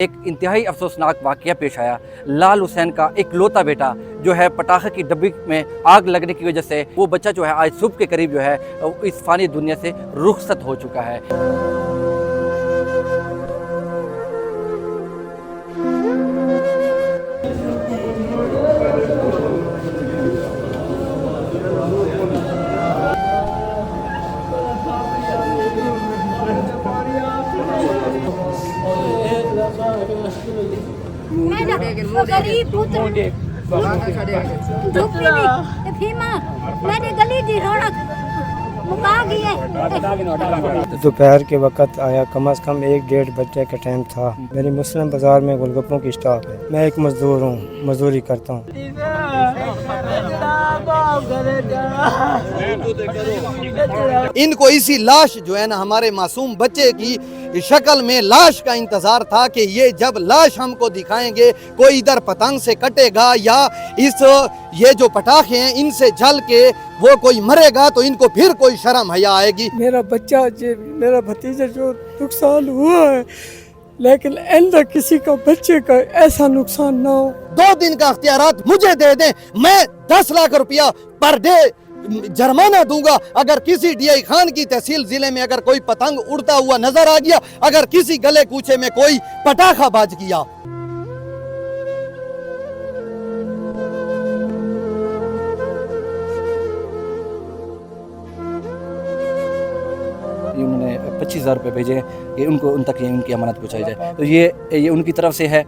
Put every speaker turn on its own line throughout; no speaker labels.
एक इंतहाई अफसोसनाक वाक़या पेश आया। लाल हुसैन का इकलौता बेटा जो है पटाखे की डब्बी में आग लगने की वजह से वो बच्चा जो है आज सुबह के करीब जो है इस फ़ानी दुनिया से रुखसत हो चुका है।
गरीब पुत्र मैंने गली दी रौनक मुका गई है।
दोपहर के वक्त आया, कम से कम 1-1:30 बजे का टाइम था। मेरी मुस्लिम बाज़ार में गोलगप्पों की स्टॉप है। मैं एक मजदूर हूँ, मजदूरी करता हूँ।
इनको इसी लाश जो है ना हमारे मासूम बच्चे की शक्ल में लाश का इंतजार था कि ये जब लाश हमको दिखाएंगे कोई इधर पतंग से कटेगा या ये जो पटाखे हैं इनसे जल के वो कोई मरेगा तो इनको फिर कोई शर्म हया आएगी।
मेरा बच्चा मेरा भतीजा जो नुकसान हुआ है, लेकिन आइंदा किसी का बच्चे का ऐसा नुकसान ना हो।
2 दिन का अख्तियारात मुझे दे दें, मैं 10 लाख रुपया पर डे जुर्माना दूंगा। अगर किसी डीआई खान की तहसील जिले में अगर कोई पतंग उड़ता हुआ नजर आ गया, अगर किसी गले कूचे में कोई पटाखा बाज गया।
उन्होंने 25,000 रुपये भेजे कि उनको उन तक उनकी अमानत पहुँचाई जाए, तो ये उनकी तरफ से है।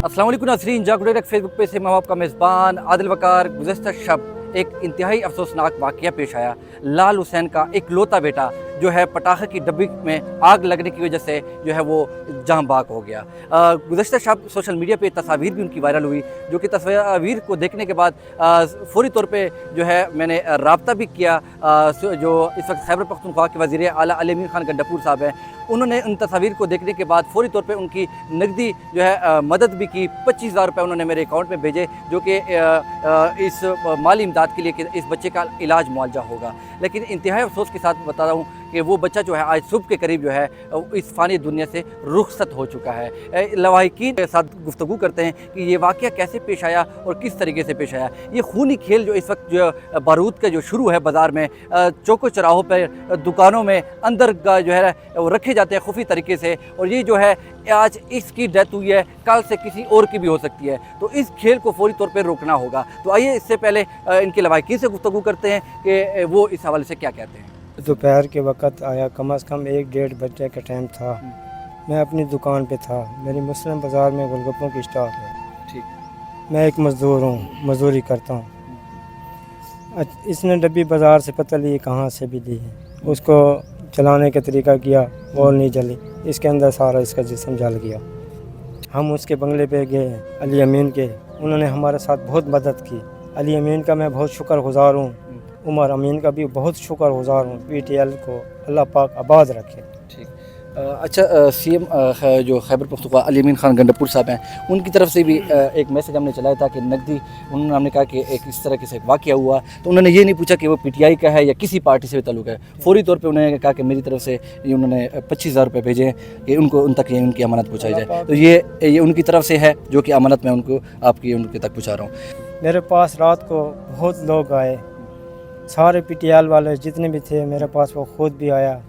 अस्सलाम वालेकुम नाज़रीन, जागो फेसबुक पे से मैं आपका मेज़बान आदिल वकार। गुज़श्ता शब एक इंतहाई अफसोसनाक वाक़या पेश आया। लाल हुसैन का इकलौता बेटा जो है पटाखे की डब्बी में आग लगने की वजह से जो है वो जाँ बाग हो गया। गुज़श्ता शब सोशल मीडिया पे तस्वीर भी उनकी वायरल हुई, जो कि तस्वीर को देखने के बाद फ़ौरी तौर पे जो है मैंने रब्ता भी किया। जो इस वक्त खैबर पख्तूनख्वा के वज़ीर आला अली अमीन खान गंडापुर साहब हैं, उन्होंने उन तस्वीर को देखने के बाद फ़ौरी तौर पे उनकी नकदी जो है मदद भी की। 25,000 रुपये उन्होंने मेरे अकाउंट में भेजे, जो कि इस माली इमदाद के लिए कि इस बच्चे का इलाज मुआवजा होगा। लेकिन इंतहाई अफसोस के साथ बता रहा हूँ कि वो बच्चा जो है आज सुबह के करीब जो है इस फ़ानी दुनिया से रुखसत हो चुका है। लवाहिकीन के साथ गुफ्तगू करते हैं कि ये वाक़या कैसे पेश आया और किस तरीके से पेश आया। ये खूनी खेल जो इस वक्त जो बारूद का जो शुरू है बाज़ार में, चौकों चौराहों पर, दुकानों में अंदर जो है वो रखे जाते हैं खुफी तरीके से, और ये जो है आज इसकी डेथ हुई है, कल से किसी और की भी हो सकती है। तो इस खेल को फौरी तौर पर रोकना होगा। तो आइए इससे पहले इनके लवाहिकीन से गुफ्तगू करते हैं कि वो इस हवाले से क्या कहते हैं।
दोपहर के वक्त आया, कम से कम 1-1:30 बजे का टाइम था। मैं अपनी दुकान पे था। मेरी मुस्लिम बाज़ार में गोलगप्पों की स्टॉप है।
ठीक।
मैं एक मज़दूर हूँ, मजदूरी करता हूँ। इसने डब्बी बाज़ार से पता ली कहाँ से भी ली है, उसको चलाने का तरीका किया और नहीं जली, इसके अंदर सारा इसका जिस्म जल गया। हम उसके बंगले पे गए अली अमीन के, उन्होंने हमारे साथ बहुत मदद की। अली अमीन का मैं बहुत शुक्रगुज़ार हूँ, उमर अमीन का भी बहुत शुक्रगुज़ार हूँ। PTL को अल्लाह पाक आबाद रखे।
ठीक। अच्छा, CM जो खैबर पख्तूनख्वा अली अमीन खान गंडापुर साहब हैं, उनकी तरफ से भी एक मैसेज हमने चलाया था कि नकदी, उन्होंने हमने कहा कि एक इस तरह के से एक वाक़या हुआ, तो उन्होंने ये नहीं पूछा कि वो PTI का है या किसी पार्टी से भी ताल्लुक़ है। फ़ौरी तौर पे उन्होंने कहा कि मेरी तरफ से ये उन्होंने 25,000 रुपये भेजे कि उनको उन तक उनकी अमानत पहुँचाई जाए। तो ये उनकी तरफ से है, जो कि अमानत मैं उनको आपकी उनके तक पहुँचा रहा हूँ।
मेरे पास रात को बहुत लोग आए, सारे PTL वाले जितने भी थे मेरे पास, वो खुद भी आया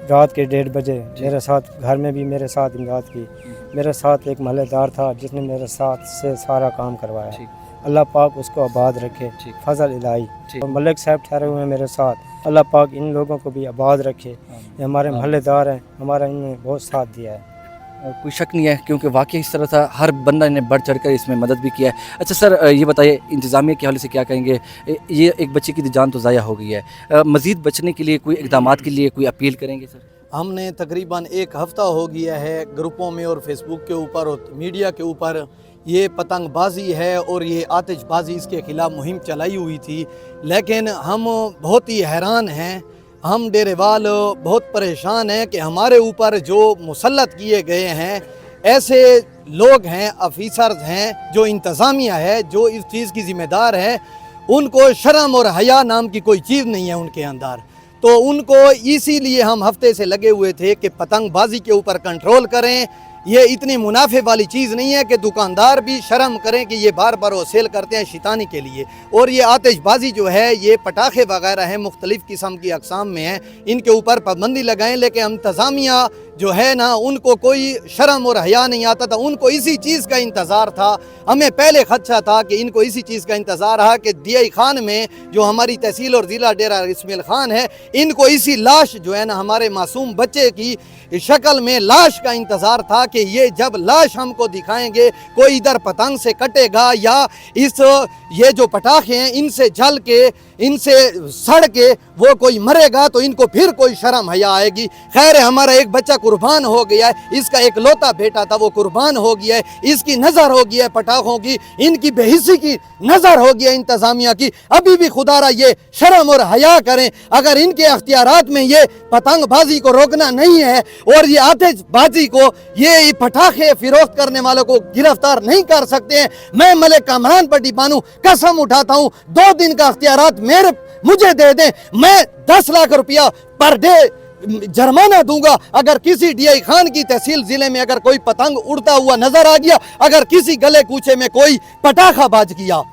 रात के 1:30 बजे मेरे साथ, घर में भी मेरे साथ इमदाद की। मेरे साथ एक महल्लेदार था जिसने मेरे साथ से सारा काम करवाया। अल्लाह पाक उसको आबाद रखे, फजल इलाही। और मलिक साहब ठहरे हुए हैं मेरे साथ, अल्लाह पाक इन लोगों को भी आबाद रखे। ये हमारे महल्लेदार हैं, हमारा इन्होंने बहुत साथ दिया है।
कोई शक नहीं है, क्योंकि वाकई इस तरह था, हर बंदा ने बढ़ चढ़ कर इसमें मदद भी किया है। अच्छा सर, ये बताइए इंतज़ामिया के हवाले से क्या कहेंगे। ये एक बच्चे की जान तो ज़ाया हो गई है, मज़ीद बचने के लिए कोई इक़दामात के लिए कोई अपील करेंगे सर?
हमने तकरीबन 1 हफ़्ता हो गया है ग्रुपों में और फेसबुक के ऊपर और मीडिया के ऊपर ये पतंगबाजी है और ये आतिशबाजी, इसके ख़िलाफ़ मुहिम चलाई हुई थी। लेकिन हम बहुत ही हैरान हैं, हम डेरेवाल बहुत परेशान हैं कि हमारे ऊपर जो मुसल्लत किए गए हैं ऐसे लोग हैं, ऑफिसर्स हैं, जो इंतज़ामिया है, जो इस चीज़ की ज़िम्मेदार है, उनको शर्म और हया नाम की कोई चीज़ नहीं है उनके अंदर। तो उनको इसीलिए हम हफ्ते से लगे हुए थे कि पतंगबाजी के ऊपर कंट्रोल करें। ये इतनी मुनाफे वाली चीज़ नहीं है कि दुकानदार भी शर्म करें कि ये बार बार वो सेल करते हैं शैतानी के लिए। और ये आतिशबाजी जो है, ये पटाखे वगैरह हैं, मुख्तलिफ़ किस्म की अक़साम में हैं, इनके ऊपर पाबंदी लगाएं। लेकिन इंतज़ामिया जो है ना, उनको कोई शर्म और हया नहीं आता था। उनको इसी चीज़ का इंतज़ार था, हमें पहले खदशा था कि इनको इसी चीज़ का इंतज़ार रहा कि DI खान में जो हमारी तहसील और ज़िला डेरा इस्माइल खान है, इनको इसी लाश जो है ना, हमारे मासूम बच्चे की शक्ल में लाश का इंतज़ार था कि ये जब लाश हमको दिखाएंगे, कोई इधर पतंग से कटेगा या ये जो पटाखे हैं इनसे जल के, इनसे सड़ के वो कोई मरेगा, तो इनको फिर कोई शर्म हया आएगी। खैर है, हमारा एक बच्चा कुर्बान हो गया है, इसका एक लौता बेटा था वो कुर्बान हो गया है, इसकी नज़र हो गई है पटाखों की, इनकी बेहिसी की नज़र हो गया इंतज़ामिया की। अभी भी खुदारा ये शर्म और हया करें। अगर इनके अख्तियारात में ये पतंगबाजी को रोकना नहीं है और ये आतिशबाजी को, ये पटाखे फिरोख्त करने वालों को गिरफ्तार नहीं कर सकते हैं, मैं मलिक कामरान पट्टी बानू कसम उठाता हूँ, 2 दिन का अख्तियारात मुझे दे दें, मैं 10 लाख रुपया पर डे जुर्माना दूंगा। अगर किसी DI खान की तहसील जिले में अगर कोई पतंग उड़ता हुआ नजर आ गया, अगर किसी गले कूचे में कोई पटाखा बाज किया,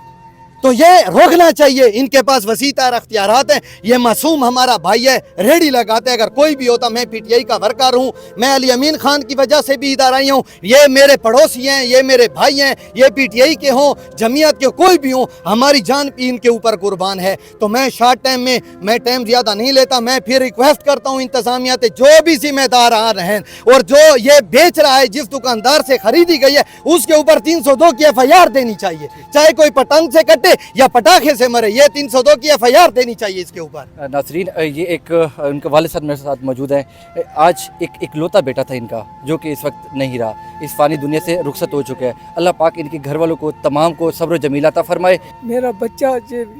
तो ये रोकना चाहिए। इनके पास वसीतार अख्तियारात हैं। ये मासूम हमारा भाई है, रेडी लगाते हैं। अगर कोई भी होता, मैं PTI का वर्कर हूँ, मैं अली अमीन खान की वजह से भी इधर आई हूँ, ये मेरे पड़ोसी हैं, ये मेरे भाई हैं, ये PTI के हों, जमीयत के कोई भी हों, हमारी जान भी इनके ऊपर कुर्बान है। तो मैं शॉर्ट टाइम में, मैं टाइम ज़्यादा नहीं लेता, मैं फिर रिक्वेस्ट करता हूँ इंतज़ामिया से, जो भी जिम्मेदार आ रहे हैं और जो ये बेच रहा है, जिस दुकानदार से खरीदी गई है, उसके ऊपर 302 की FIR देनी चाहिए। चाहे कोई पतंग से कटे या पटाखे से मरे, ये 302 की FIR देनी चाहिए इसके ऊपर।
नाज़रीन, ये एक उनके वालिद साहब मेरे साथ मौजूद हैं। आज एक इकलौता बेटा था इनका, जो कि इस वक्त नहीं रहा, इस फ़ानी दुनिया से रुखसत हो चुका है। अल्लाह पाक इनके घर वालों को तमाम को सब्र जमीला अता फरमाए।
मेरा बच्चा,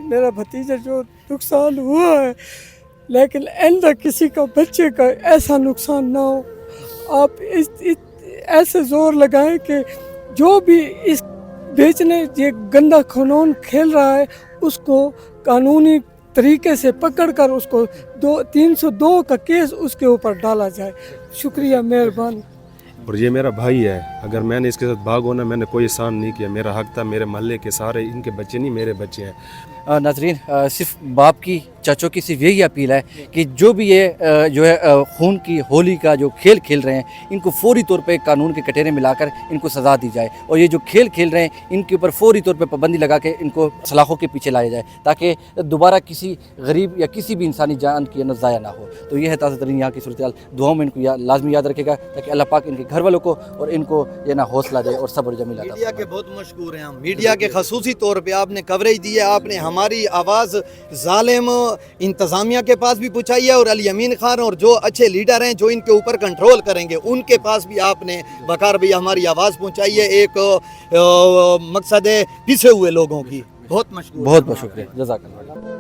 मेरा भतीजा जो नुकसान हुआ है, लेकिन आइंदा किसी का बच्चे का ऐसा नुकसान ना हो। आप ऐसे ज़ोर लगाएं कि जो भी इस बेचने ये गंदा कानून खेल रहा है, उसको कानूनी तरीके से पकड़कर उसको 302 का केस उसके ऊपर डाला जाए। शुक्रिया, मेहरबानी।
और ये मेरा भाई है, अगर मैंने इसके साथ भाग होना, मैंने कोई एहसान नहीं किया, मेरा हक था। मेरे मोहल्ले के सारे इनके बच्चे नहीं, मेरे बच्चे हैं।
नाज़रीन, सिर्फ बाप की, चाचों की सिर्फ यही अपील है कि जो भी ये जो है खून की होली का जो खेल खेल रहे हैं, इनको फौरी तौर पे कानून के कटहरे में लाकर इनको सज़ा दी जाए। और ये जो खेल खेल रहे हैं, इनके ऊपर फौरी तौर पे पाबंदी लगा के इनको सलाखों के पीछे लाया जाए, ताकि दोबारा किसी गरीब या किसी भी इंसानी जान की ज़ाया ना हो। तो ये है ताज़ा तरीन यहाँ की सूरत हाल। दुआओं में इनको लाजमी याद रखेगा, ताकि अल्लाह पाक इनके घर वालों को और इनको ये ना हौसला दे और सब्र जमीला अता
मीडिया के बहुत मशहूर हैं हम, मीडिया के खसूसी तौर पे आपने कवरेज दी है, आपने हमारी आवाज़ जालिम इंतज़ामिया के पास भी पहुँचाई है और अली अमीन खान और जो अच्छे लीडर हैं जो इनके ऊपर कंट्रोल करेंगे, उनके पास भी आपने वकार भैया हमारी आवाज़ पहुँचाई है। एक मकसद है पिसे हुए लोगों की। बहुत मशहूर,
बहुत बहुत शुक्रिया, जज़ाकल्लाह।